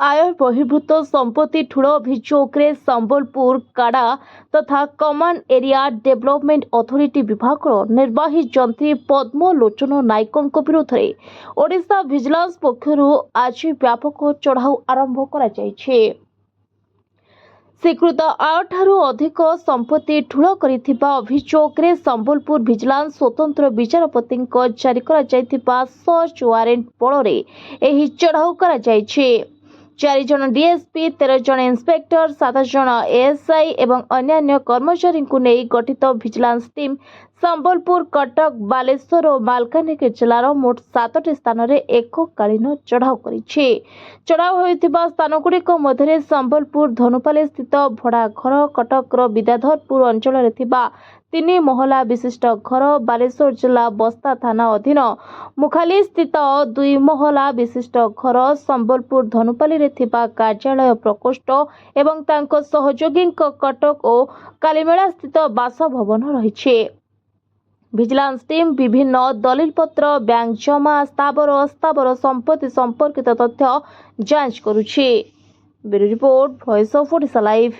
आय बहिर्भूत संपत्ति ठूल अभियोग संबलपुर काड़ा तथा कमांड एरिया डेवलपमेंट अथॉरिटी विभाग निर्वाही जंत्री पद्मलोचन नायकों विरोध में ओडिशा विजिलेंस पक्षरु आज व्यापक चढ़ाऊ आरंभ करा जायछि। स्वीकृत 8 अधिक संपत्ति ठूल करिथिबा अभियोगरे संबलपुर विजिलेंस स्वतंत्र विचारपति जारी करा जायथिबा सर्च वारेंट बଳରେ एही चढ़ाऊ करा जायछि। 4 जन डीएसपी 13 जन इंस्पेक्टर 7 जन एएसआई एवं अन्य कर्मचारी को नहीं गठित विजिलेंस टीम संबलपुर कटक बालेश्वर और मालकानगिरी जिलार मोट 7टी स्थान में एककालीन चढ़ाऊ करिछि। चढ़ाऊ होइथिबा स्थानगुड़िक मध्य संबलपुर धनुपाली स्थित भड़ा घर, कटक विद्याधरपुर अंचल रे थिबा 3 महला विशिष्ट घर, बालेश्वर जिला बस्ता थाना अधीन मुखाली स्थित 2 महला विशिष्ट घर, संबलपुर धनुपाली रे थिबा कार्यालय प्रकोष्ठ एवं तांको सहयोगी कटक और कालीमेला स्थित बासभवन रहिछि। विजिलेंस टीम विभिन्न दलिल पत्र, बैंक जमा, स्थावर संपत्ति संपर्कित तथ्य जांच करुछि। Bureau report, voice of Odisha live.